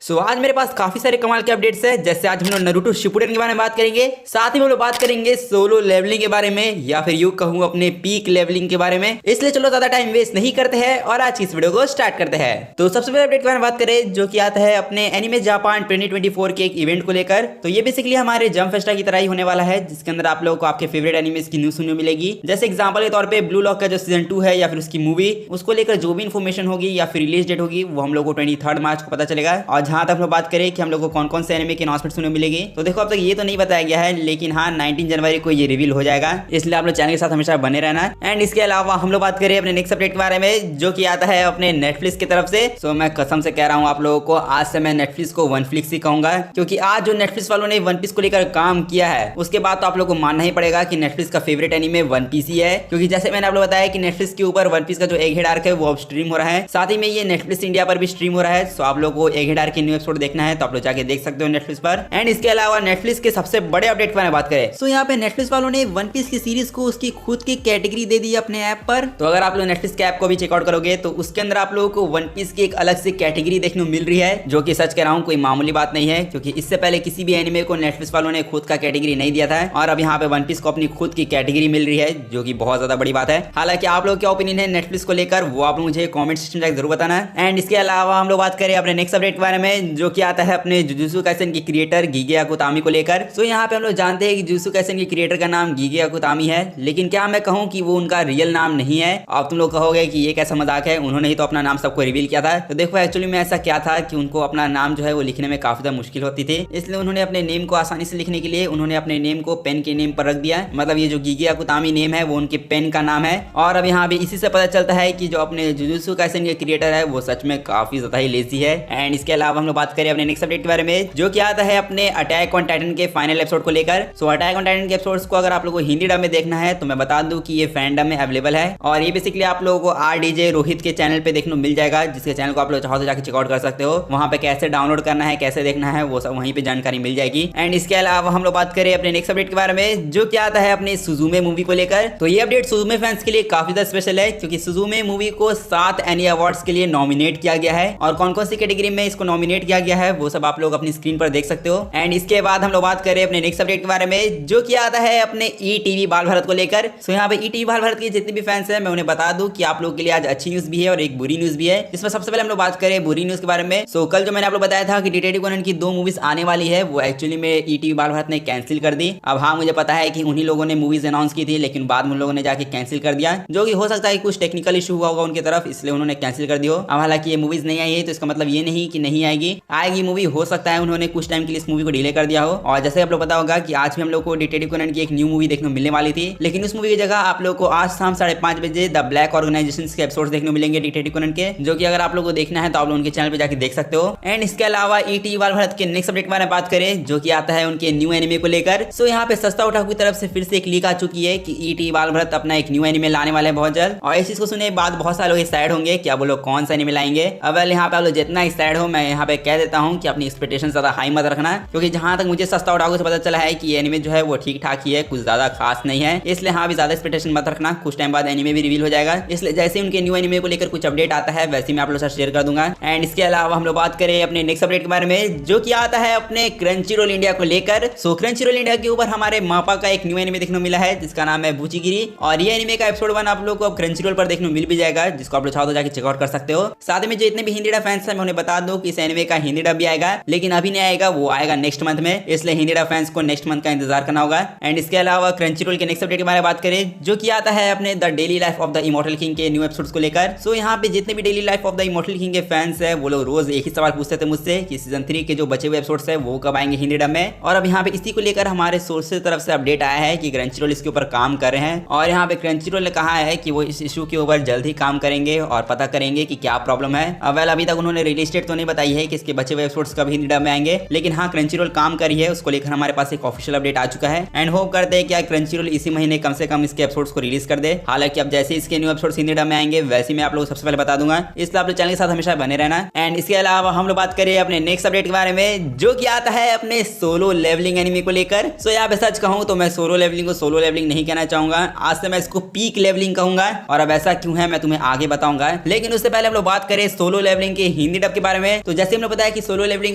सो आज मेरे पास काफी सारे कमाल के अपडेट्स है। जैसे आज हम लोग नारुतो शिपुडेन के बारे में बात करेंगे, साथ ही हम लोग बात करेंगे सोलो लेवलिंग के बारे में, या फिर यूं कहूं अपने पीक लेवलिंग के बारे में। इसलिए चलो ज्यादा टाइम वेस्ट नहीं करते हैं और आज की इस वीडियो को स्टार्ट करते हैं। तो सबसे पहले अपडेट के बारे में बात करें जो कि आता है अपने एनिमे जापान 2024 के एक इवेंट को लेकर। तो ये बेसिकली हमारे जंप फेस्टा की तरह ही होने वाला है, जिसके अंदर आप लोगों को आपके फेवरेट एनिमेस की न्यूज सुनने मिलेगी। जैसे एग्जांपल के तौर पे ब्लू लॉक का जो सीजन 2 है या फिर उसकी मूवी, उसको लेकर जो भी इन्फॉर्मेशन होगी या फिर रिलीज डेट होगी वो हम लोग को 23 मार्च को पता चलेगा। और जहां तक हम लोग बात करें कि हम लोग को कौन कौन से एनिमे के अनाउंसमेंट सुनने मिलेगी, तो देखो अब तक ये तो नहीं बताया गया है, लेकिन हाँ 19 जनवरी को ये रिवील हो जाएगा। इसलिए आप लोग चैनल के साथ हमेशा बने रहना। एंड इसके अलावा हम लोग बात करें अपने नेक्स्ट अपडेट के बारे में जो कि आता है अपने नेटफ्लिक्स की तरफ से। सो मैं कसम से कह रहा हूँ आप लोगों को, आज से मैं नेटफ्लिक्स को वन फ्लिक्स ही कहूंगा, क्योंकि आज जो नेटफ्लिक्स वालों ने वन पीस को लेकर काम किया है उसके बाद तो आप लोग को मानना ही पड़ेगा कि नेटफ्लिक्स का फेवरेट एनिमे वन पीस ही है। क्योंकि जैसे मैंने आप लोग बताया कि नेटफ्लिक्स के ऊपर वन पीस का जो एक हेड आर्क है वो अब स्ट्रीम हो रहा है, साथ ही में ये नेटफ्लिक्स इंडिया पर भी स्ट्रीम हो रहा है। सो आप लोग को एक हेड आर्क के न्यू एपिसोड देखना है तो आप लोग जाके देख सकते हो नेटफ्लिक्स पर। एंड इसके अलावा नेटफ्लिक्स के सबसे बड़े अपडेट पर बात करें तो यहाँ पे नेटफ्लिक्स वालों ने वन पीस की सीरीज को उसकी खुद की कैटेगरी दे दी अपने ऐप पर। तो अगर आप लोग नेटफ्लिक्स के ऐप को भी चेकआउट करोगे तो उसके अंदर आप लोगों को वन पीस की एक अलग से कैटेगरी देखने को मिल रही है, जो कि सच कह रहा हूँ कोई मामूली बात नहीं है, क्योंकि इससे पहले किसी भी एनिमे को नेटफ्लिक्स वालों ने खुद का कैटेगरी नहीं दिया था और अब यहाँ पे वन पीस को अपनी खुद की कैटेगरी मिल रही है, जो कि बहुत ज्यादा बड़ी बात है। हालांकि आप लोग क्या ओपिनियन है नेटफ्लिक्स को लेकर वो आप मुझे कमेंट सेक्शन में जरूर बताना। एंड इसके अलावा हम लोग बात करें अपने नेक्स्ट अपडेट के बारे में जो कि आता है अपने जुजुत्सु काइसेन के क्रिएटर गिगे अकुतामी को लेकर। सो यहाँ पे हम लोग जानते हैं कि जुजुत्सु काइसेन के क्रिएटर का नाम गिगे अकुतामी है, लेकिन क्या मैं कहूँ कि वो उनका रियल नाम नहीं है। अब तुम लोग कहोगे कि ये कैसा मजाक है, उन्होंने ही तो अपना नाम सबको रिवील किया था। तो देखो एक्चुअली में ऐसा क्या था कि उनको अपना नाम जो है वो लिखने में काफी ज्यादा मुश्किल होती थी, इसलिए उन्होंने अपने नेम को आसानी से लिखने के लिए उन्होंने अपने नेम को पेन के नेम पर रख दिया। मतलब ये जो गिगे अकुतामी नेम है वो उनके पेन का नाम है। और अब यहाँ पे इसी से पता चलता है कि जो अपने जुजुत्सु काइसेन के क्रिएटर है वो सच में काफी ज्यादा ही लेजी है। एंड इसके अलावा हम लोग बात करें अपने नेक्स्ट अपडेट के बारे में जो कि आता है अपने अटैक ऑन टाइटन के फाइनल एपिसोड को लेकर। सो अटैक ऑन टाइटन के एपिसोड्स को अगर आप लोगों को हिंदी डब में देखना है तो मैं बता दूं कि ये फैंडम में अवेलेबल है और ये बेसिकली आप लोगों को RDJ रोहित के चैनल पे देखने को मिल जाएगा, जिसके चैनल को आप लोग चाहो तो जाके चेकआउट कर सकते हो। वहां पे कैसे डाउनलोड करना है, कैसे देखना है, वो सब वहीं पे जानकारी मिल जाएगी। एंड इसके अलावा हम लोग बात करें अपने नेक्स्ट अपडेट के बारे में जो कि आता है अपने सुजुमे मूवी को लेकर। तो ये अपडेट सुजुमे फैंस के लिए काफी ज्यादा स्पेशल है, क्योंकि सुजुमे मूवी को 7 एनी अवार्ड्स के लिए नॉमिनेट किया गया है और कौन कौन सी कैटेगरी में इसको नॉमिनेट किया गया है वो सब आप लोग अपनी स्क्रीन पर देख सकते हो। एंड इसके बाद हम लोग बात करें अपने नेक्स्ट अपडेट के बारे में जो कि आता है अपने ETV बाल भारत को लेकर। सो यहाँ पे ETV बाल भारत के जितने भी फैंस हैं मैं उन्हें बता दूं कि आप लोगों के लिए आज अच्छी न्यूज भी है और एक बुरी न्यूज भी है। इसमें सबसे पहले हम लोग बात करें बुरी न्यूज के बारे में। सो कल जो मैंने आप लोग बताया था कि डिटेक्टिव कोनन की 2 मूवीज आने वाली है वो एक्चुअली में ETV बाल भारत ने कैंसिल कर दी। अब हाँ मुझे पता है कि उन्हीं लोगों ने मूवीज अनाउंस की थी, लेकिन बाद में उन लोगों ने जाके कैंसिल कर दिया, जो कि हो सकता है कुछ टेक्निकल इशू हुआ होगा उनकी तरफ, इसलिए उन्होंने कैंसिल कर दिया। अब हालांकि ये मूवीज नहीं आई है तो इसका मतलब ये नहीं कि नहीं आएगी मूवी, हो सकता है उन्होंने कुछ टाइम के लिए इस मूवी को डिले कर दिया हो। और जैसे आप लोग पता होगा कि आज भी हम लोग को डिटेक्टिव कोनन की एक न्यू मूवी देखने को मिलने वाली थी, लेकिन उस मूवी की जगह आप लोग को आज शाम 5:30 बजे द ब्लैक ऑर्गेनाइजेशन के एपिसोड देखने को मिलेंगे डिटेक्टिव कोनन के, जो कि अगर आप लोग को देखना है तो आप लोग उनके चैनल पे जाके देख सकते हो। एंड इसके अलावा ETV बाल भारत के नेक्स्ट अपडेट के बारे में बात करें जो कि आता है उनके न्यू एनिमे को लेकर। सो यहाँ पे सस्ता उठाकू की तरफ से फिर से एक लीक आ चुकी है कि ETV बाल भारत अपना एक न्यू एनिमे लाने वाले हैं बहुत जल्द। और इस चीज को सुने बाद बहुत सारे लोग एक्साइटेड होंगे कि अब वो लोग कौन सा एनिमे लाएंगे। अब यहाँ पे आप लोग जितना एक्साइटेड हो मैं यहाँ पे कह देता हूँ कि अपनी एक्सपेक्टेशन ज्यादा हाई मत रखना, क्योंकि जहां तक मुझे सस्ता उठाकू से पता चला है कि ये एनिमे जो है वो ठीक ठाक ही है, कुछ ज्यादा खास नहीं है, इसलिए हाँ भी ज्यादा एक्सपेक्टेशन मत रखना। कुछ टाइम बाद एनिमे भी रिवील हो जाएगा, इसलिए जैसे उनके न्यू एनिमे को लेकर कुछ अपडेट आता है वैसे मैं आप लोगों से शेयर कर दूंगा। एंड इसके अलावा हम लोग बात करें अपने नेक्स्ट अपडेट के बारे में जो कि आता है अपने क्रंचीरोल इंडिया को लेकर। सो क्रंचीरोल इंडिया के ऊपर हमारे मापा का एक न्यू एनिमे देखने को मिला है जिसका नाम है बुचिगिरी, और ये एनिमे का एपिसोड 1 आप लोग को अब क्रंचीरोल पर देखने को मिल भी जाएगा, जिसको आप लोग चाहो तो जाके चेकआउट कर सकते हो। साथ में जो इतने भी हिंदी डब फैंस हैं मैं उन्हें बता दूं कि इस एनिमे का हिंदी डब भी आएगा, लेकिन अभी नहीं आएगा, वो आएगा नेक्स्ट मंथ में, इसलिए हिंदी डब फैंस को नेक्स्ट मंथ का इंतजार करना होगा। एंड इसके अलावा क्रंचीरोल के नेक्स्ट अपडेट के बारे में बात करें जो कि आता है अपने the daily life of the immortal king के न्यू एपिसोड्स को लेकर। सो यहाँ पे जितने भी daily life of the immortal king के फैंस है वो लोग रोज एक ही सवाल पूछते थे मुझसे कि सीजन 3 के जो बचे हुए एपिसोड्स है वो कब आएंगे हिंदी डब में। और अब यहाँ पे इसी को लेकर हमारे सोर्स की तरफ से अपडेट आया है कि क्रंचीरोल इसके ऊपर काम कर रहे हैं, और यहाँ पे क्रंचीरोल ने कहा है कि वो इस इशू के ऊपर जल्द ही काम करेंगे और पता करेंगे कि क्या प्रॉब्लम है। अब अभी तक उन्होंने रिलीज डेट तो नहीं बताई है कि इसके बचे हुए एपिसोड्स कब हिंदी डब में आएंगे, लेकिन हाँ क्रंचीरोल काम कर रही है, उसको लेकर हमारे पास एक ऑफिशियल अपडेट आ चुका है। एंड होप करते हैं कि क्रंचीरोल इसी महीने कम से कम इसके एपिसोड्स को रिलीज कर दे। हालांकि अब जैसे इसके न्यू एपिसोड्स हिंदी डब में आएंगे वैसे मैं आप लोगों को सबसे पहले बता दूंगा, इसलिए आप लोग चैनल के साथ हमेशा बने रहना। एंड इसके अलावा हम लोग बात करें अपने नेक्स्ट अपडेट के बारे में जो कि आता है अपने सोलो लेवलिंग एनिमे को लेकर। सो यहाँ पे सच कहूँ तो मैं सोलो लेवलिंग को सोलो लेवलिंग नहीं कहना चाहूंगा, आज से मैं इसको पीक लेवलिंग कहूंगा, और अब ऐसा क्यों है मैं तुम्हें आगे बताऊंगा। लेकिन उससे पहले हम लोग बात करें सोलो लेवलिंग के हिंदी डब के बारे में। तो जैसे हमने बताया कि सोलो लेवलिंग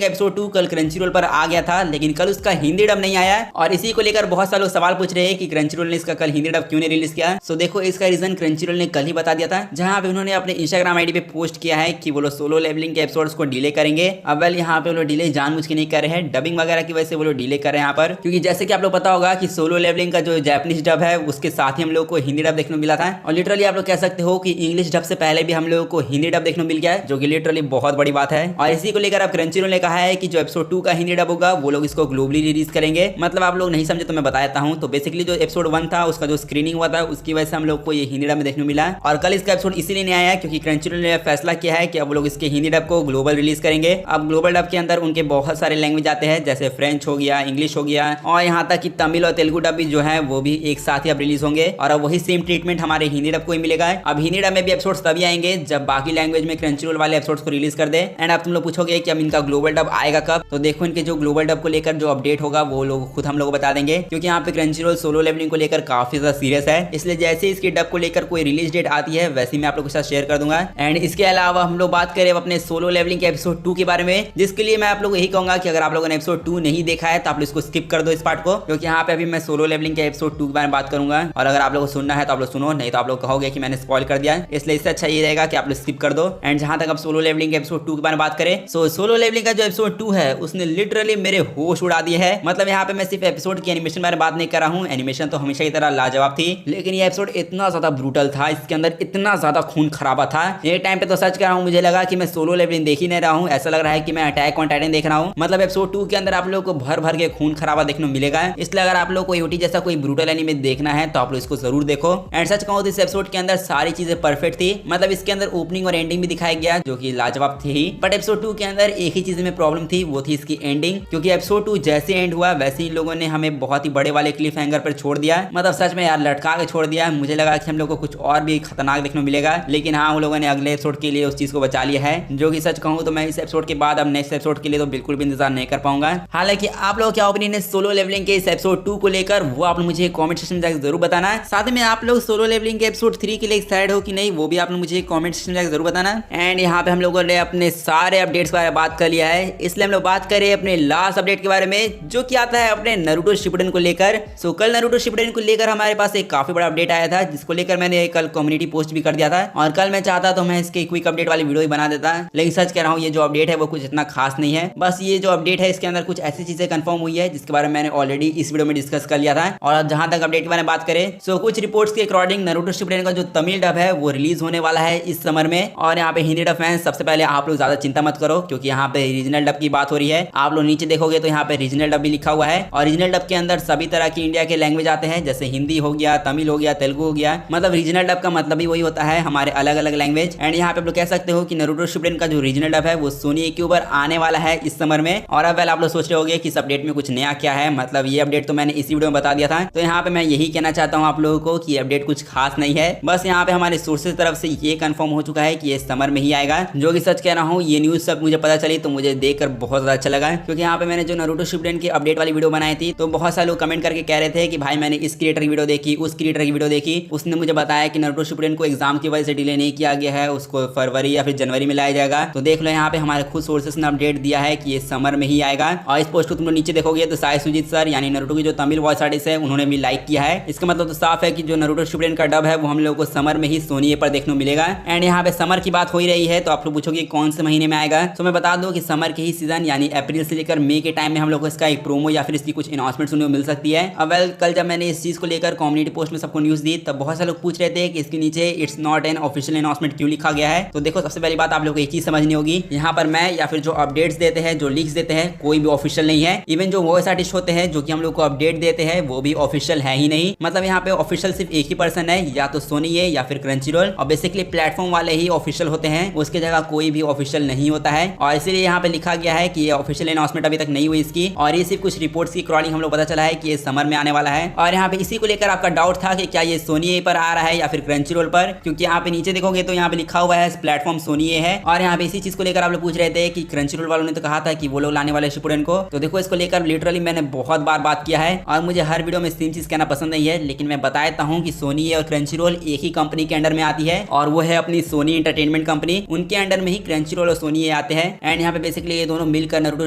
का एपिसोड 2 कल क्रंचीरोल पर आ गया था, लेकिन कल उसका हिंदी डब नहीं आया और इसी को लेकर बहुत सारे लोग सवाल पूछ रहे हैं कि क्रंचीरोल ने इसका कल हिंदी डब क्यों नहीं रिलीज किया। सो देखो इसका रीजन क्रंचीरोल ने कल ही बता दिया था, जहां पे उन्होंने अपने इंस्टाग्राम आईडी पे पोस्ट किया है कि वो लोग सोलो लेवलिंग के एपिसोड्स को डिले करेंगे। अब वेल यहाँ पे वो लोग डिले जानबूझ के नहीं कर रहे हैं, डबिंग वगैरह की वजह से वो लोग डिले कर रहे हैं यहाँ पर, क्योंकि जैसे कि आप लोग पता होगा कि सोलो लेवलिंग का जो जापानीज डब है उसके साथ ही हम लोग को हिंदी डब देखने को मिला था। और लिटरली आप लोग कह सकते हो कि इंग्लिश डब से पहले भी हम लोगों को हिंदी डब देखने को मिल गया है, जो कि लिटरली बहुत बड़ी बात है। और इसी को लेकर अब क्रंचीरोल ने कहा है कि जो एपिसोड 2 का हिंदी डब होगा वो लोग इसको ग्लोबली रिलीज करेंगे। मतलब आप लोग नहीं समझे तो मैं बताता हूँ। तो बेसिकली जो एपिसोड 1 था उसका जो स्क्रीनिंग हुआ था उसकी वजह से हम लोग को ये हिंदी डब में देखने को मिला, और कल इसका एपिसोड इसीलिए नहीं आया क्योंकि क्रंचीरोल ने फैसला किया है कि अब लोग इसके हिंदी डब को ग्लोबल रिलीज करेंगे। अब ग्लोबल डब के अंदर उनके बहुत सारे लैंग्वेज आते हैं, जैसे फ्रेंच हो गया, इंग्लिश हो गया, और यहाँ तक कि तमिल और तेलुगु डब भी जो है वो भी एक साथ ही अब रिलीज होंगे। और अब वही सेम ट्रीटमेंट हमारे हिंदी डब को ही मिलेगा। अब हिंदी डब में भी एपिसोड्स तभी आएंगे जब बाकी लैंग्वेज में क्रंचीरोल वाले एपिसोड्स को रिलीज कर दे। एंड अब तुम लोग पूछोगे कि अब इनका ग्लोबल डब आएगा कब, तो देखो इनके जो ग्लोबल डब को लेकर जो अपडेट होगा वो लोग खुद हम लोग बता देंगे, क्योंकि यहाँ पे क्रंचीरोल सोलो लेवलिंग को लेकर काफी ज्यादा सीरियस है। इसलिए जैसे इसके डब को लेकर कोई रिलीज डेट आती है वैसे मैं आप लोगों के साथ शेयर कर दूंगा। एंड इसके अलावा हम लोग बात करें अपने सोलो लेवलिंग के एपिसोड 2 के बारे में, जिसके लिए मैं आप लोगों को यही कहूंगा कि अगर आप लोगों ने एपिसोड 2 नहीं देखा है तो आप लोग इसको स्किप कर दो इस पार्ट को, क्योंकि यहाँ पे अभी मैं सोलो लेवलिंग के एपिसोड 2 के बारे में बात करूंगा। और अगर आप लोगों को सुनना है तो आप लोग सुनो, नहीं तो आप लोग कहोगे कि मैंने स्पॉइल कर दिया, इसलिए इससे अच्छा ये रहेगा कि आप लोग स्किप कर दो। एंड जहां तक आप सोलो लेवलिंग के एपिसोड 2 के बारे में बात करें, सो सोलो लेवलिंग का जो एपिसोड 2 है उसने लिटरली मेरे होश उड़ा दिए है। मतलब यहाँ पे मैं सिर्फ एपिसोड की एनिमेशन बारे में बात नहीं कर रहा हूँ, एनिमेशन तो हमेशा की तरह लाजवाब थी, लेकिन ये एपिसोड इतना ज्यादा ब्रूटल था, इसके अंदर इतना ज्यादा खून खराबा था। ये टाइम पे तो सच कर रहा हूँ, मुझे लगा कि मैं सोलो लेवलिंग देख ही नहीं रहा हूँ, ऐसा लग रहा है कि मैं अटैक ऑन टाइटन देख रहा हूँ। मतलब एपिसोड 2 के अंदर आप लोगों को भर भर के खून खराबा देखने को मिलेगा। इसलिए अगर आप लोग को यूटी जैसा कोई ब्रूटल एनीमे देखना है तो आप लोग इसको जरूर देखो। एंड सच कहूँ तो इस एपिसोड के अंदर सारी चीजें परफेक्ट थी, मतलब इसके अंदर ओपनिंग और एंडिंग भी दिखाया गया जो कि लाजवाब थी ही। बट एपिसोड 2 के अंदर एक ही चीज में प्रॉब्लम थी, वो थी इसकी एंडिंग, क्योंकि एपिसोड 2 जैसे एंड हुआ वैसे ही लोगों ने हमें बहुत ही बड़े वाले क्लिफ हैंगर पर छोड़ दिया। मतलब सच में यार लटका के छोड़ दिया। मुझे लगा कि हम लोग को कुछ और भी खतरनाक देखने को मिलेगा, लेकिन हाँ उन लोगों ने अगले एपिसोड के लिए उस चीज को बचा लिया है, जो कि सच कहूँ तो मैं इस एपिसोड के बाद अब नेक्स्ट एपिसोड के लिए तो बिल्कुल भी इंतजार नहीं कर पाऊंगा। हालांकि आप लोग क्या ओपिनियन है सोलो लेवलिंग के इस एपिसोड 2 को लेकर, वो आप मुझे कमेंट सेक्शन में जाकर जरूर बताना है। साथ में आप लोग सोलो लेवलिंग के एपिसोड 3 के लिए एक्साइटेड हो कि नहीं, वो भी आप लोग मुझे कमेंट सेक्शन में जाकर जरूर बताना। एंड यहाँ पे हम लोगों ने अपने सारे अपडेट्स के बारे में बात कर लिया है, इसलिए हम लोग बात करें अपने लास्ट अपडेट के बारे में, जो कि आता है अपने नारुतो शिपुडेन को लेकर। सो कल नारुतो शिपुडेन को लेकर हमारे पास एक काफी बड़ा अपडेट आया था, जिसको लेकर मैंने कल कम्युनिटी पोस्ट भी कर दिया था, और कल मैं चाहता तो मैं इसके क्विक अपडेट वाली वीडियो ही बना देता, लेकिन सच कह रहा हूँ ये जो अपडेट है वो कुछ इतना खास नहीं है। बस ये जो अपडेट है इसके अंदर कुछ ऐसी चीजें कंफर्म हुई है जिसके बारे में मैंने ऑलरेडी इस वीडियो में डिस्कस कर लिया था। और जहां तक अपडेट के बारे में बात करें, सो कुछ रिपोर्ट्स के अकॉर्डिंग नारुतो शिपुडेन का जो तमिल डब है वो रिलीज होने वाला है इस समर में। और यहाँ पे हिंदी डब फैंस सबसे पहले आप लोग ज्यादा चिंता मत करो, क्योंकि यहाँ पे रीजनल डब की बात हो रही है। आप लोग नीचे देखोगे तो यहाँ पे रीजनल डब भी लिखा हुआ है, और रीजनल डब के अंदर सभी तरह की इंडिया के लैंग्वेज आते हैं, जैसे हिंदी हो गया, तमिल हो गया, तेलुगु हो गया। मतलब रीजनल डब का मतलब ही वही होता है, हमारे अलग अलग लैंग्वेज। एंड यहाँ पे आप लोग कह सकते हो कि नारुतो शिपुडेन का जो रीजनल डब है वो सोनी के ऊपर आने वाला है इस समर में। और अब आप लोग सोच रहे होंगे कि इस अपडेट में कुछ नया क्या है, मतलब ये अपडेट तो मैंने इसी वीडियो में बता दिया था। तो यहाँ पे मैं यही कहना चाहता हूँ आप लोगों को कि अपडेट कुछ खास नहीं है, बस यहाँ पे हमारे सोर्सेज तरफ से ये कंफर्म हो चुका है कि ये समर में ही आएगा, जो कि सच कह रहा हूँ। ये न्यूज सब मुझे पता चली तो मुझे देखकर बहुत ज्यादा अच्छा लगा, क्योंकि यहाँ पे मैंने जो नारुतो शिपुडेन की अपडेट वाली वीडियो बनाई थी तो बहुत सारे लोग कमेंट करके कह रहे थे कि भाई मैंने इस क्रिएटर की वीडियो देखी, उस क्रिएटर की वीडियो देखी, उसने मुझे बताया कि नारुतो शिपुडेन को एग्जाम की वजह से डिले नहीं किया गया है, उसको फरवरी या फिर जनवरी में लाया जाएगा। तो देख लो यहाँ पे हमारे खुद सोर्सेस ने अपडेट दिया है कि ये समर में ही आएगा। और इस पोस्ट को तुम लोग नीचे देखोगे तो साई सुजीत सर यानी नारुतो की जो तमिल वॉइस आर्टिस्ट है उन्होंने भी लाइक किया है। इसका मतलब तो साफ है कि जो नारुतो शिपुडेन का डब है वो हम लोग को समर में ही सोनी पर देखने को मिलेगा। एंड यहाँ पे समर की बात हो ही रही है तो आप लोग पूछोगे कौन से महीने में आएगा, तो मैं बता दूं कि समर के ही सीजन यानी अप्रैल से लेकर मई के टाइम में हम लोग को इसका एक प्रोमो या फिर इसकी कुछ अनाउंसमेंट सुनने को मिल सकती है। अब वेल कल जब मैंने इस चीज को लेकर कम्युनिटी पोस्ट में सबको न्यूज दी तब बहुत सारे लोग पूछ रहे थे कि इसके नीचे it's not an official announcement क्यों लिखा गया है। तो देखो सबसे पहली बात आप लोग को एक चीज समझनी होगी, यहाँ पर मैं या फिर जो अपडेट्स देते हैं, जो लीक्स देते हैं, कोई भी ऑफिशियल नहीं है। इवन जो वॉइस आर्टिस्ट होते हैं जो कि हम लोग को अपडेट देते हैं वो भी ऑफिशियल है ही नहीं। मतलब यहाँ पे ऑफिशियल सिर्फ एक ही पर्सन है, या तो सोनी है या फिर क्रंचीरोल, और बेसिकली प्लेटफॉर्म वाले ही ऑफिशियल होते हैं, उसके जगह कोई भी ऑफिशियल नहीं होता है। और इसीलिए यहाँ पे लिखा गया है कि ये ऑफिशियल अनाउंसमेंट अभी तक नहीं हुई इसकी, और ये सिर्फ कुछ रिपोर्ट्स की अकॉर्डिंग हम लोग पता चला है कि ये समर में आने वाला है। और यहाँ पे इसी को लेकर आपका डाउट था कि क्या ये सोनी पर आ रहा है या फिर क्रंचीरोल पर, क्योंकि यहाँ पे नीचे देखोगे तो यहाँ पे लिखा हुआ है प्लेटफॉर्म सोनी है। और यहाँ पे इसी चीज को लेकर आप लोग पूछ रहे थे कि क्रंचीरोल वालों ने तो कहा था कि वो लोग लाने वाले शिपुडेन को। तो देखो इसको लेकर लिटरली मैंने बहुत बार बात किया है, और मुझे हर वीडियो में सेम चीज कहना पसंद नहीं है, लेकिन मैं बता देता हूँ कि सोनी और क्रंचीरोल एक ही कंपनी के अंडर में आती है, और वो है अपनी सोनी एंटरटेनमेंट कंपनी। उनके अंडर में ही क्रंचीरोल और सोनी आते हैं। एंड यहाँ पे बेसिकली ये दोनों मिलकर नारुतो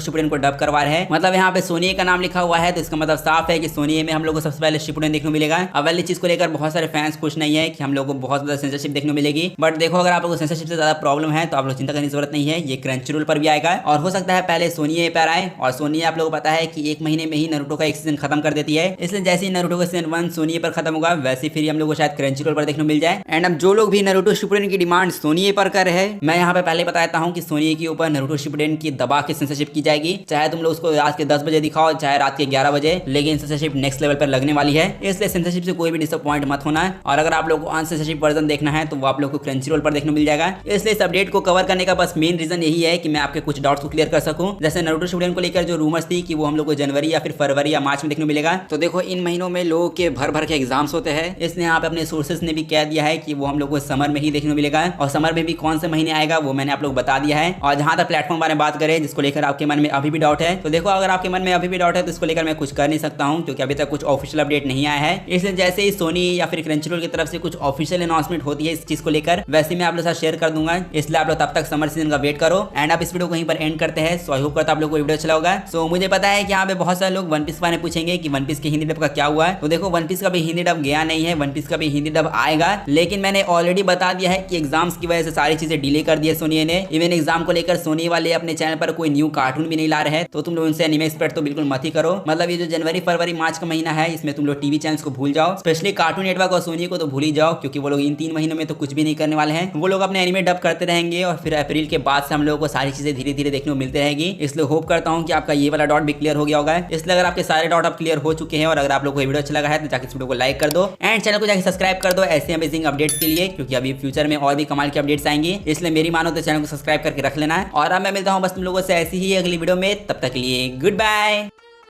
शिपुडेन को डब करवा रहे हैं। मतलब यहाँ पे सोनिए का नाम लिखा हुआ है, तो इसका मतलब साफ है कि सोनिए में हम लोग को सबसे पहले शिपुडेन देखने को मिलेगा। अब वाली चीज को लेकर बहुत सारे फैंस खुश नहीं है कि हम लोग को बहुत ज्यादा सेंसरशिप देखने को मिलेगी। बट देखो, अगर आप लोग को सेंसरशिप से ज्यादा प्रॉब्लम है तो आप लोग चिंता करने की जरूरत नहीं है, ये क्रंचरोल पर भी आएगा और हो सकता है पहले सोनिए पर आए। और सोनिए आप लोगों को पता है कि 1 महीने में ही नारुतो का एक सीजन खत्म कर देती है, इसलिए जैसे ही नारुतो का सीजन 1 सोनिए पर खत्म होगा वैसे फिर हम लोग को शायद क्रंचरोल पर देखने को मिल जाए। एंड अब जो लोग भी नारुतो शिपुडेन की डिमांड सोनिए पर कर रहे हैं, मैं यहाँ पे पहले बताता हूँ कि सोनिए के ऊपर नारुतो शिपुडेन की दबा के सेंसरशिप की जाएगी। चाहे तुम लोग उसको रात के 10 बजे दिखाओ, चाहे रात के 11 बजे, लेकिन सेंसरशिप नेक्स्ट लेवल पर लगने वाली है। इसलिए सेंसरशिप से कोई भी डिसअपॉइंट मत होना। और अगर आप लोग को अनसेंसरशिप वर्जन देखना है तो वो आप लोग को क्रंचरोल पर देखने को मिल जाएगा। इसलिए इस अपडेट को कवर करने का बस मेन रीजन यही है कि मैं आपके कुछ डाउट्स को क्लियर कर सकूं। जैसे नारुतो शिपुडेन को लेकर जो रूमर्स थी कि वो हम लोग को जनवरी या फिर फरवरी या मार्च में देखने को मिलेगा, तो देखो इन महीनों में लोगों के भर भर के एग्जाम्स होते हैं, इसलिए यहाँ पे अपने सोर्सेस ने भी कह दिया है कि वो हम लोग को समर में ही देखने को मिलेगा। और समर में भी कौन से महीने आएगा वो मैंने आप लोग बता दिया है। और जहां तक प्लेटफॉर्म बारे में बात करें जिसको लेकर आपके मन में अभी भी डाउट है, तो देखो अगर आपके मन में अभी भी डाउट है तो इसको लेकर मैं कुछ कर नहीं सकता हूं, क्योंकि अभी तक कुछ ऑफिशियल अपडेट नहीं आया है। इसलिए जैसे ही सोनी या फिर क्रंचरोल की तरफ से कुछ ऑफिशियल अनाउंसमेंट होती है इस चीज को लेकर, वैसे मैं आप लोग साथ शेयर कर दूंगा। इसलिए आप लोग तब तक समर सीजन का वेट करो। एंड आप इस वीडियो को कहीं पर एंड करते हैं। सो आई होप करता आप लोग को वीडियो अच्छा होगा। सो मुझे पता है कि यहाँ पे बहुत सारे लोग वन पीस बारे में पूछेंगे कि वन पीस के हिंदी डब का क्या हुआ है। तो देखो, वन पीस का भी हिंदी डब गया नहीं है, वन पीस का भी हिंदी डब आएगा, लेकिन मैंने ऑलरेडी बता दिया है कि एग्जाम्स की वजह से सारी चीजें डिले कर दी है सोनी ने। इवन एग्जाम को लेकर सोनी वाले अपने चैनल पर कोई न्यू कार्टून भी नहीं ला रहे हैं, तो तुम लोग उनसे एनिमे एक्सपेक्ट तो बिल्कुल मत ही करो। मतलब ये जो जनवरी फरवरी मार्च का महीना है इसमें तुम लोग टीवी चैनल्स को भूल जाओ, स्पेशली कार्टून नेटवर्क और सोनी को तो भूल ही जाओ, क्योंकि वो लोग इन 3 महीनों में तो कुछ भी नहीं करने वाले हैं। वो लोग अपने एनिमे डब करते रहेंगे और फिर अप्रैल के बाद से हम लोगों को सारी चीजें धीरे धीरे देखने को मिलती रहेगी। इसलिए होप करता हूँ कि आपका ये वाला डाउट भी क्लियर हो गया होगा। इसलिए अगर आपके सारे डाउट अब क्लियर हो चुके हैं और अगर आप लोग को वीडियो अच्छा लगा है तो जाकर इस वीडियो को लाइक कर दो एंड चैनल को जाकर सब्सक्राइब कर दो ऐसे अमेजिंग अपडेट्स के लिए, क्योंकि अभी फ्यूचर में और भी कमाल की अपडेट्स आएंगी। इसलिए मेरी मानो तो चैनल को सब्सक्राइब करके रख लेना है। और अब मैं मिलता हूँ बस तुम लोगों से ऐसी ही अगली वीडियो में, तब तक के लिए गुड बाय।